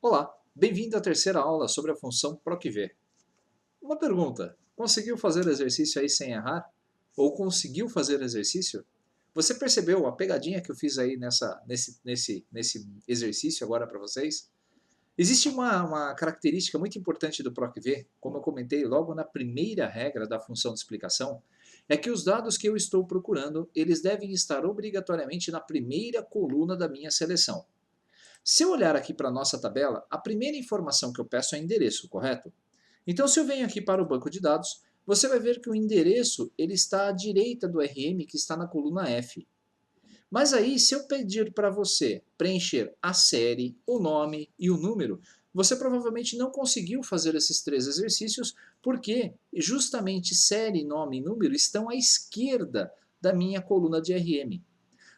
Olá, bem-vindo à terceira aula sobre a função PROC-V. Uma pergunta, conseguiu fazer o exercício aí sem errar? Ou conseguiu fazer o exercício? Você percebeu a pegadinha que eu fiz aí nesse exercício agora para vocês? Existe uma característica muito importante do PROC-V, como eu comentei logo na primeira regra da função de explicação, é que os dados que eu estou procurando, eles devem estar obrigatoriamente na primeira coluna da minha seleção. Se eu olhar aqui para a nossa tabela, a primeira informação que eu peço é endereço, correto? Então, se eu venho aqui para o banco de dados, você vai ver que o endereço ele está à direita do RM, que está na coluna F. Mas aí, se eu pedir para você preencher a série, o nome e o número, você provavelmente não conseguiu fazer esses três exercícios, porque justamente série, nome e número estão à esquerda da minha coluna de RM.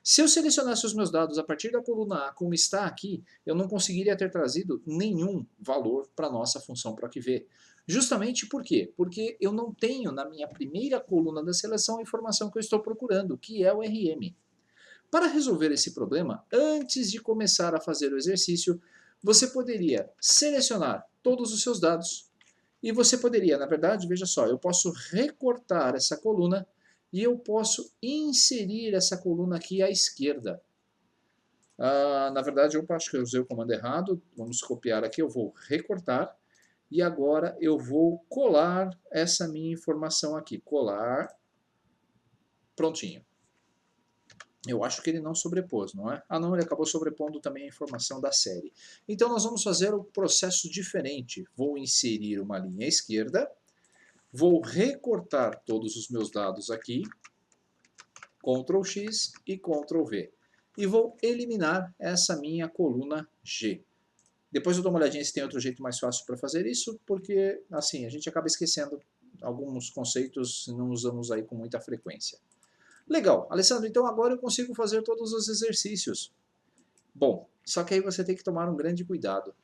Se eu selecionasse os meus dados a partir da coluna A, como está aqui, eu não conseguiria ter trazido nenhum valor para a nossa função PROC-V. Justamente por quê? Porque eu não tenho na minha primeira coluna da seleção a informação que eu estou procurando, que é o RM. Para resolver esse problema, antes de começar a fazer o exercício, você poderia selecionar todos os seus dados e você poderia, na verdade, veja só, eu posso recortar essa coluna e eu posso inserir essa coluna aqui à esquerda. Na verdade, eu acho que eu usei o comando errado. Vamos copiar aqui, eu vou recortar. E agora eu vou colar essa minha informação aqui. Colar. Prontinho. Eu acho que ele não sobrepôs, não é? Ah não, ele acabou sobrepondo também a informação da série. Então nós vamos fazer um processo diferente. Vou inserir uma linha à esquerda. Vou recortar todos os meus dados aqui. Ctrl X e Ctrl V. E vou eliminar essa minha coluna G. Depois eu dou uma olhadinha se tem outro jeito mais fácil para fazer isso, porque assim, a gente acaba esquecendo alguns conceitos e não usamos aí com muita frequência. Legal, Alessandro, então agora eu consigo fazer todos os exercícios. Bom, só que aí você tem que tomar um grande cuidado.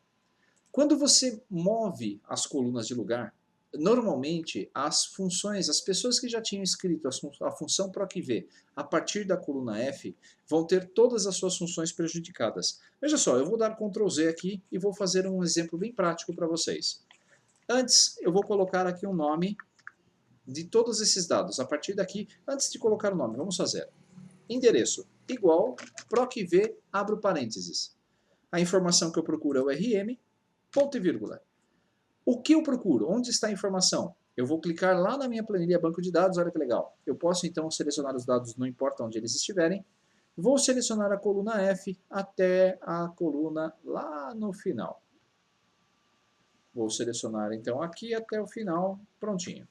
Quando você move as colunas de lugar, normalmente as funções, as pessoas que já tinham escrito a função PROC-V a partir da coluna F vão ter todas as suas funções prejudicadas. Veja só, eu vou dar Ctrl Z aqui e vou fazer um exemplo bem prático para vocês. Antes, eu vou colocar aqui um nome de todos esses dados. A partir daqui, antes de colocar o nome, vamos fazer endereço igual PROC-V, abro parênteses. A informação que eu procuro é o RM, ponto e vírgula. O que eu procuro? Onde está a informação? Eu vou clicar lá na minha planilha banco de dados, olha que legal. Eu posso então selecionar os dados, não importa onde eles estiverem. Vou selecionar a coluna F até a coluna lá no final. Vou selecionar então aqui até o final, prontinho.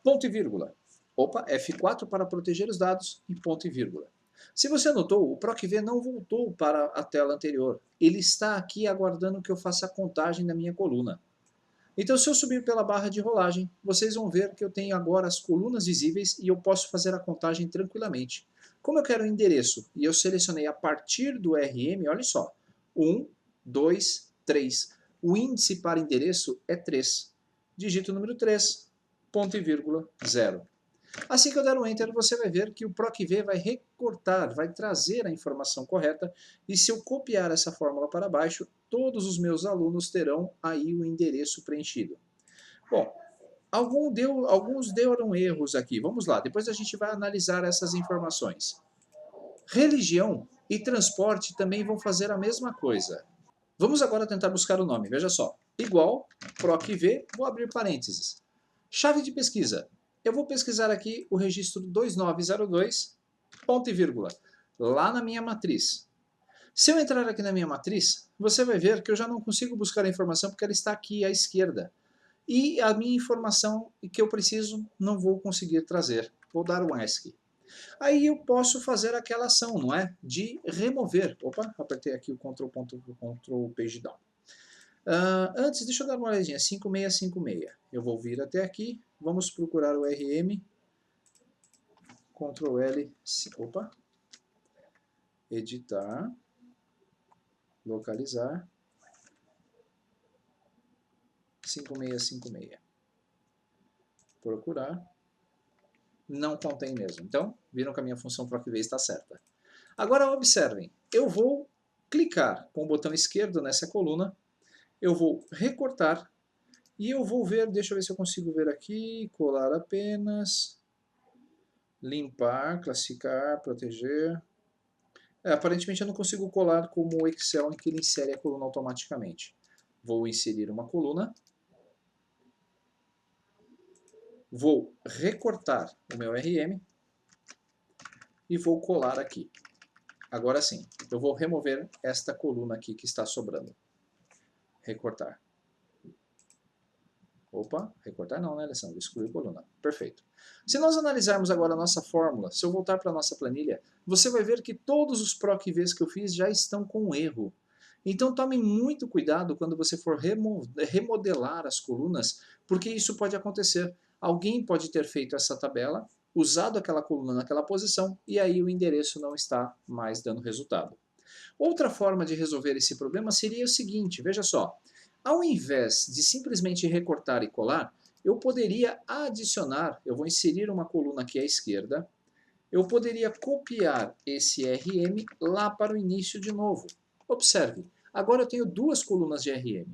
Ponto e vírgula. Opa, F4 para proteger os dados e ponto e vírgula. Se você notou, o PROC-V não voltou para a tela anterior. Ele está aqui aguardando que eu faça a contagem da minha coluna. Então, se eu subir pela barra de rolagem, vocês vão ver que eu tenho agora as colunas visíveis e eu posso fazer a contagem tranquilamente. Como eu quero o endereço e eu selecionei a partir do RM, olha só, 1, 2, 3. O índice para endereço é 3. Digito o número 3, ponto e vírgula, 0. Assim que eu der o Enter, você vai ver que o PROC-V vai recortar, vai trazer a informação correta, e se eu copiar essa fórmula para baixo, todos os meus alunos terão aí o endereço preenchido. Bom, alguns deram erros aqui, vamos lá, depois a gente vai analisar essas informações. Religião e transporte também vão fazer a mesma coisa. Vamos agora tentar buscar o nome, veja só. Igual, PROC-V, vou abrir parênteses. Chave de pesquisa. Eu vou pesquisar aqui o registro 2902, ponto e vírgula, lá na minha matriz. Se eu entrar aqui na minha matriz, você vai ver que eu já não consigo buscar a informação porque ela está aqui à esquerda. E a minha informação que eu preciso não vou conseguir trazer. Vou dar um ESC. Aí eu posso fazer aquela ação, não é? De remover. Opa, apertei aqui o Ctrl Page Down. Antes, deixa eu dar uma olhadinha, 5656. Eu vou vir até aqui, vamos procurar o RM, Ctrl L, opa, editar, localizar, 5656. Procurar, não contém mesmo. Então, viram que a minha função PROC-V está certa. Agora observem, eu vou clicar com o botão esquerdo nessa coluna, eu vou recortar e eu vou ver, deixa eu ver se eu consigo ver aqui, colar apenas, limpar, classificar, proteger. Aparentemente eu não consigo colar como o Excel em que ele insere a coluna automaticamente. Vou inserir uma coluna, vou recortar o meu RM e vou colar aqui. Agora sim, eu vou remover esta coluna aqui que está sobrando. Recortar. Opa, recortar não, né, Alessandro? Excluir coluna. Perfeito. Se nós analisarmos agora a nossa fórmula, se eu voltar para a nossa planilha, você vai ver que todos os PROC-Vs que eu fiz já estão com erro. Então tome muito cuidado quando você for remodelar as colunas, porque isso pode acontecer. Alguém pode ter feito essa tabela, usado aquela coluna naquela posição, e aí o endereço não está mais dando resultado. Outra forma de resolver esse problema seria o seguinte, veja só. Ao invés de simplesmente recortar e colar, eu poderia adicionar, eu vou inserir uma coluna aqui à esquerda, eu poderia copiar esse RM lá para o início de novo. Observe, agora eu tenho duas colunas de RM.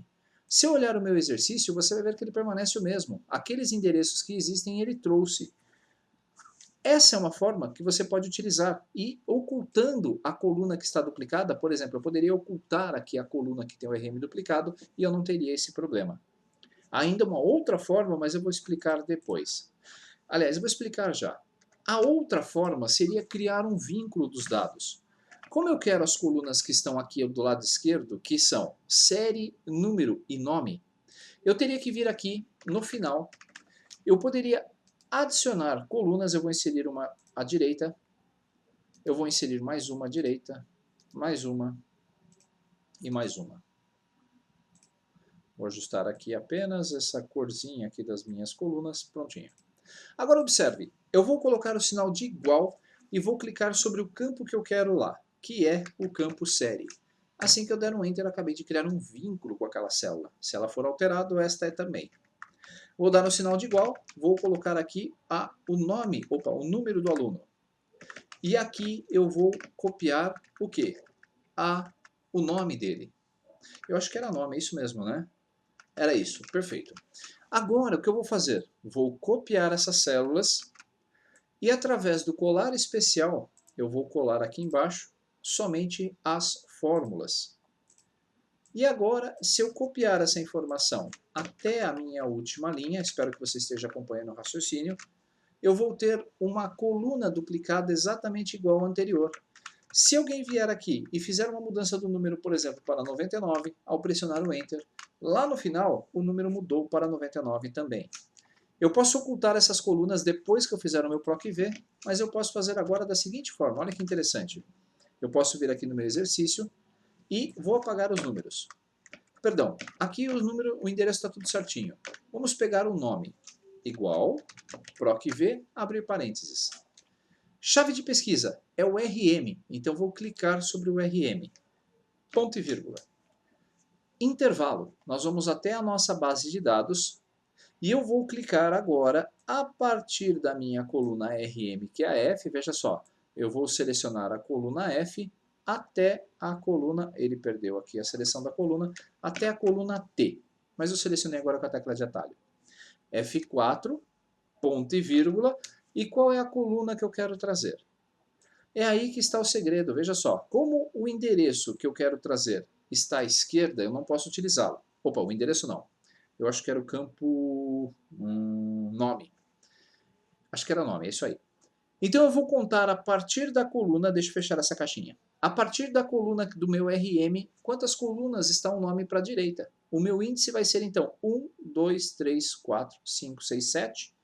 Se eu olhar o meu exercício, você vai ver que ele permanece o mesmo. Aqueles endereços que existem, ele trouxe. Essa é uma forma que você pode utilizar e ocultando a coluna que está duplicada, por exemplo, eu poderia ocultar aqui a coluna que tem o RM duplicado e eu não teria esse problema. Ainda uma outra forma, mas eu vou explicar depois. Aliás, eu vou explicar já. A outra forma seria criar um vínculo dos dados. Como eu quero as colunas que estão aqui do lado esquerdo, que são série, número e nome, eu teria que vir aqui no final, eu poderia adicionar colunas, eu vou inserir uma à direita, eu vou inserir mais uma à direita, mais uma e mais uma. Vou ajustar aqui apenas essa corzinha aqui das minhas colunas, prontinho. Agora observe, eu vou colocar o sinal de igual e vou clicar sobre o campo que eu quero lá, que é o campo série. Assim que eu der um Enter, eu acabei de criar um vínculo com aquela célula. Se ela for alterada, esta é também. Vou dar o sinal de igual, vou colocar aqui o número do aluno. E aqui eu vou copiar o quê? O nome dele. Eu acho que era nome, é isso mesmo, né? Era isso, perfeito. Agora, o que eu vou fazer? Vou copiar essas células e através do colar especial, eu vou colar aqui embaixo somente as fórmulas. E agora, se eu copiar essa informação até a minha última linha, espero que você esteja acompanhando o raciocínio, eu vou ter uma coluna duplicada exatamente igual à anterior. Se alguém vier aqui e fizer uma mudança do número, por exemplo, para 99, ao pressionar o Enter, lá no final o número mudou para 99 também. Eu posso ocultar essas colunas depois que eu fizer o meu PROC-V, mas eu posso fazer agora da seguinte forma, olha que interessante. Eu posso vir aqui no meu exercício e vou apagar os números. Perdão, aqui o endereço está tudo certinho. Vamos pegar o nome, igual, PROC-V, abrir parênteses. Chave de pesquisa é o RM, então vou clicar sobre o RM. Ponto e vírgula. Intervalo, nós vamos até a nossa base de dados e eu vou clicar agora a partir da minha coluna RM, que é a F, veja só, eu vou selecionar a coluna F até a coluna, ele perdeu aqui a seleção da coluna, até a coluna T, mas eu selecionei agora com a tecla de atalho. F4, ponto e vírgula, e qual é a coluna que eu quero trazer? É aí que está o segredo, veja só, como o endereço que eu quero trazer está à esquerda, eu não posso utilizá-lo. Opa, o endereço não. Eu acho que era o campo nome. Acho que era nome, é isso aí. Então eu vou contar a partir da coluna, deixa eu fechar essa caixinha. A partir da coluna do meu RM, quantas colunas está o nome para a direita? O meu índice vai ser então 1, 2, 3, 4, 5, 6, 7.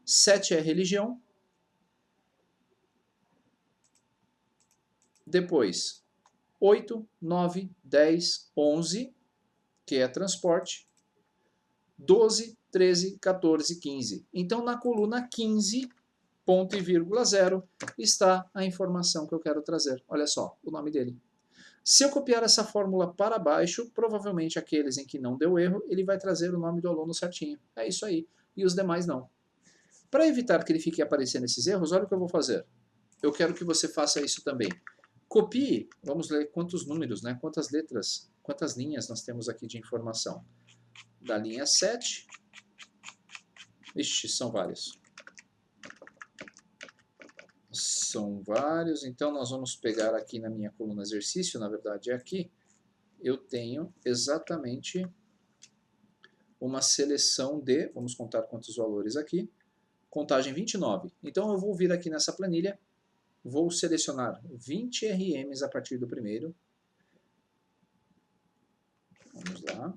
7 é religião. Depois 8, 9, 10, 11, que é transporte. 12, 13, 14, 15. Então na coluna 15, ponto e vírgula 0, está a informação que eu quero trazer. Olha só, o nome dele. Se eu copiar essa fórmula para baixo, provavelmente aqueles em que não deu erro, ele vai trazer o nome do aluno certinho. É isso aí. E os demais não. Para evitar que ele fique aparecendo esses erros, olha o que eu vou fazer. Eu quero que você faça isso também. Copie, vamos ler quantos números, né? Quantas letras, quantas linhas nós temos aqui de informação. Da linha 7, ixi, são vários. São vários, então nós vamos pegar aqui na minha coluna exercício, na verdade é aqui, eu tenho exatamente uma seleção de, vamos contar quantos valores aqui, contagem 29. Então eu vou vir aqui nessa planilha, vou selecionar 20 RMs a partir do primeiro. Vamos lá.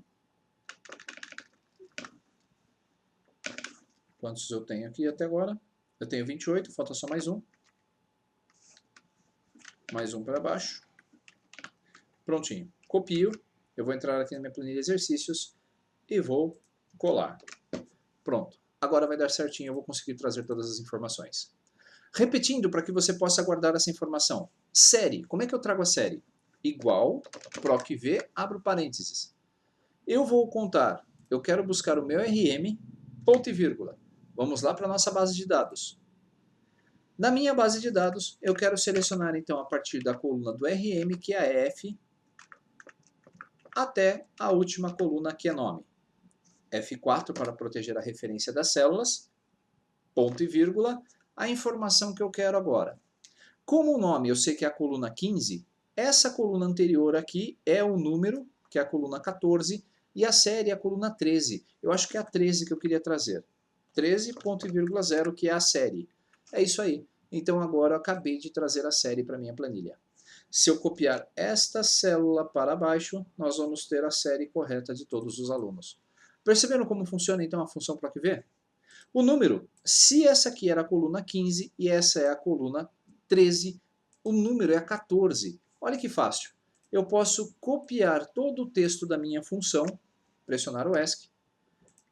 Quantos eu tenho aqui até agora? Eu tenho 28, falta só mais um. Mais um para baixo. Prontinho. Copio. Eu vou entrar aqui na minha planilha de exercícios e vou colar. Pronto. Agora vai dar certinho, eu vou conseguir trazer todas as informações. Repetindo para que você possa guardar essa informação. Série. Como é que eu trago a série? Igual, PROC-V, abro parênteses. Eu vou contar, eu quero buscar o meu RM, ponto e vírgula. Vamos lá para a nossa base de dados. Na minha base de dados, eu quero selecionar então a partir da coluna do RM, que é a F, até a última coluna, que é nome. F4 para proteger a referência das células, ponto e vírgula, a informação que eu quero agora. Como o nome eu sei que é a coluna 15, essa coluna anterior aqui é o número, que é a coluna 14, e a série é a coluna 13. Eu acho que é a 13 que eu queria trazer. 13, ponto e vírgula 0, que é a série. É isso aí. Então agora eu acabei de trazer a série para a minha planilha. Se eu copiar esta célula para baixo, nós vamos ter a série correta de todos os alunos. Perceberam como funciona então a função PROC-V? O número, se essa aqui era a coluna 15 e essa é a coluna 13, o número é a 14. Olha que fácil. Eu posso copiar todo o texto da minha função, pressionar o ESC,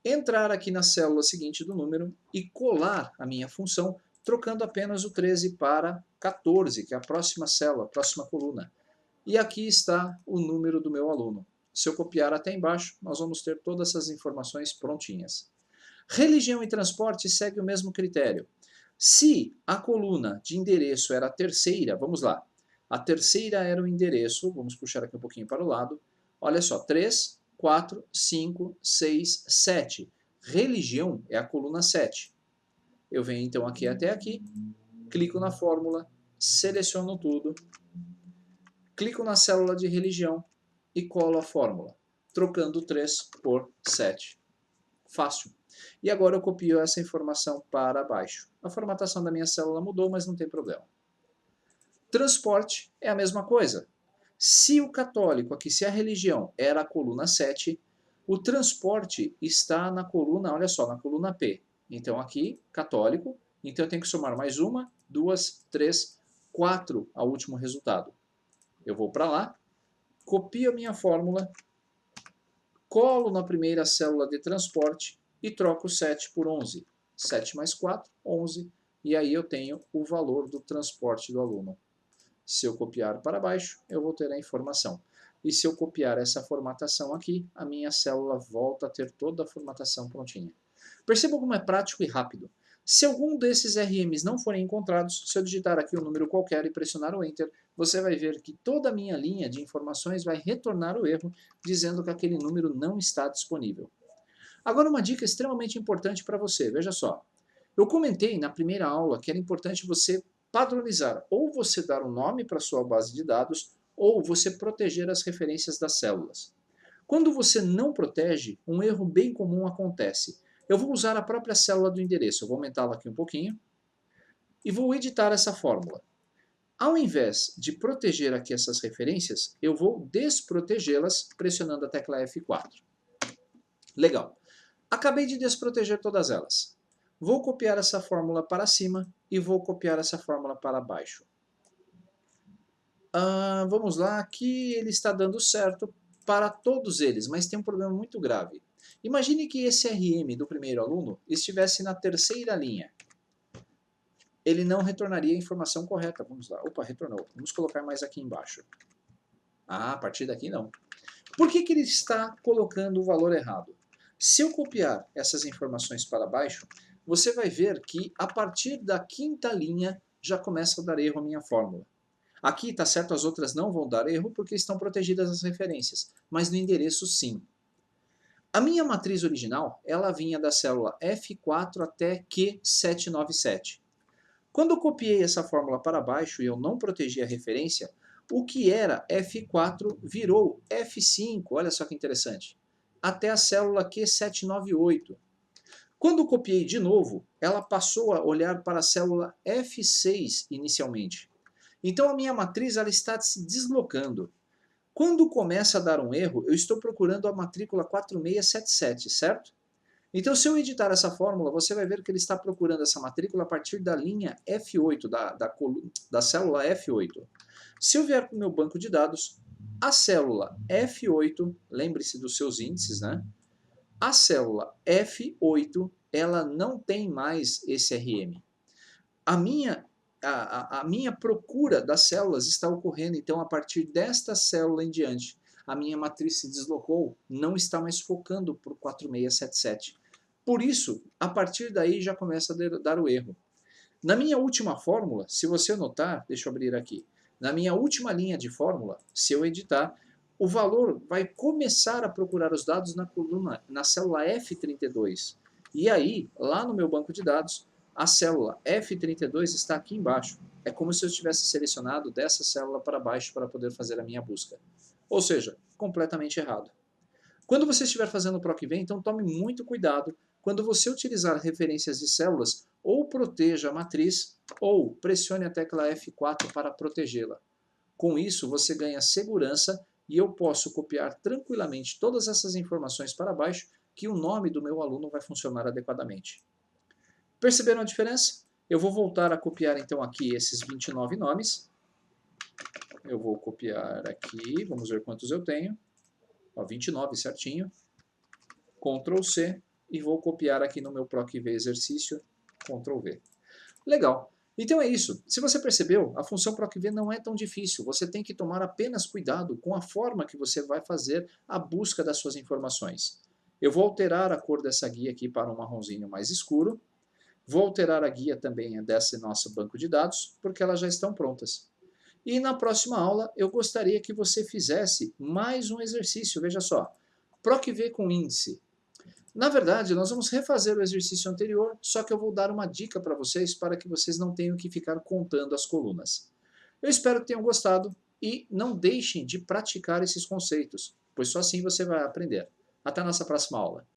entrar aqui na célula seguinte do número e colar a minha função, trocando apenas o 13 para 14, que é a próxima célula, a próxima coluna. E aqui está o número do meu aluno. Se eu copiar até embaixo, nós vamos ter todas essas informações prontinhas. Religião e transporte segue o mesmo critério. Se a coluna de endereço era a terceira, vamos lá. A terceira era o endereço, vamos puxar aqui um pouquinho para o lado. Olha só, 3, 4, 5, 6, 7. Religião é a coluna 7. Eu venho então aqui até aqui, clico na fórmula, seleciono tudo, clico na célula de religião e colo a fórmula, trocando 3 por 7. Fácil. E agora eu copio essa informação para baixo. A formatação da minha célula mudou, mas não tem problema. Transporte é a mesma coisa. Se o católico, aqui se a religião era a coluna 7, o transporte está na coluna, olha só, na coluna P. Então aqui, católico, então eu tenho que somar mais uma, 2, 3, 4 ao último resultado. Eu vou para lá, copio a minha fórmula, colo na primeira célula de transporte e troco 7 por 11. 7 mais 4, 11. E aí eu tenho o valor do transporte do aluno. Se eu copiar para baixo, eu vou ter a informação. E se eu copiar essa formatação aqui, a minha célula volta a ter toda a formatação prontinha. Perceba como é prático e rápido. Se algum desses RMs não forem encontrados, se eu digitar aqui um número qualquer e pressionar o Enter, você vai ver que toda a minha linha de informações vai retornar o erro, dizendo que aquele número não está disponível. Agora uma dica extremamente importante para você, veja só. Eu comentei na primeira aula que era importante você padronizar, ou você dar um nome para a sua base de dados, ou você proteger as referências das células. Quando você não protege, um erro bem comum acontece. Eu vou usar a própria célula do endereço, eu vou aumentá-la aqui um pouquinho, e vou editar essa fórmula. Ao invés de proteger aqui essas referências, eu vou desprotegê-las pressionando a tecla F4. Legal. Acabei de desproteger todas elas. Vou copiar essa fórmula para cima e vou copiar essa fórmula para baixo. Vamos lá, aqui ele está dando certo para todos eles, mas tem um problema muito grave. Imagine que esse RM do primeiro aluno estivesse na terceira linha. Ele não retornaria a informação correta. Vamos lá. Opa, retornou. Vamos colocar mais aqui embaixo. A partir daqui não. Por que ele está colocando o valor errado? Se eu copiar essas informações para baixo, você vai ver que a partir da quinta linha já começa a dar erro a minha fórmula. Aqui, tá certo, as outras não vão dar erro porque estão protegidas as referências, mas no endereço sim. A minha matriz original, ela vinha da célula F4 até Q797. Quando eu copiei essa fórmula para baixo e eu não protegi a referência, o que era F4 virou F5, olha só que interessante, até a célula Q798. Quando eu copiei de novo, ela passou a olhar para a célula F6 inicialmente. Então a minha matriz ela está se deslocando. Quando começa a dar um erro, eu estou procurando a matrícula 4677, certo? Então, se eu editar essa fórmula, você vai ver que ele está procurando essa matrícula a partir da linha F8, da célula F8. Se eu vier para o meu banco de dados, a célula F8, lembre-se dos seus índices, né? A célula F8, ela não tem mais esse RM. A minha procura das células está ocorrendo, então, a partir desta célula em diante. A minha matriz se deslocou, não está mais focando para o 4677. Por isso, a partir daí já começa a dar o erro. Na minha última fórmula, se você notar, deixa eu abrir aqui, na minha última linha de fórmula, se eu editar, o valor vai começar a procurar os dados na coluna, na célula F32. E aí, lá no meu banco de dados, a célula F32 está aqui embaixo. É como se eu tivesse selecionado dessa célula para baixo para poder fazer a minha busca. Ou seja, completamente errado. Quando você estiver fazendo o PROC-V, então tome muito cuidado quando você utilizar referências de células, ou proteja a matriz, ou pressione a tecla F4 para protegê-la. Com isso, você ganha segurança e eu posso copiar tranquilamente todas essas informações para baixo, que o nome do meu aluno vai funcionar adequadamente. Perceberam a diferença? Eu vou voltar a copiar então aqui esses 29 nomes. Eu vou copiar aqui, vamos ver quantos eu tenho. Ó, 29 certinho. Ctrl C e vou copiar aqui no meu PROC-V exercício, Ctrl V. Legal. Então é isso. Se você percebeu, a função PROC-V não é tão difícil. Você tem que tomar apenas cuidado com a forma que você vai fazer a busca das suas informações. Eu vou alterar a cor dessa guia aqui para um marronzinho mais escuro. Vou alterar a guia também desse nosso banco de dados, porque elas já estão prontas. E na próxima aula eu gostaria que você fizesse mais um exercício. Veja só, PROC-V com índice. Na verdade, nós vamos refazer o exercício anterior, só que eu vou dar uma dica para vocês para que vocês não tenham que ficar contando as colunas. Eu espero que tenham gostado e não deixem de praticar esses conceitos, pois só assim você vai aprender. Até a nossa próxima aula.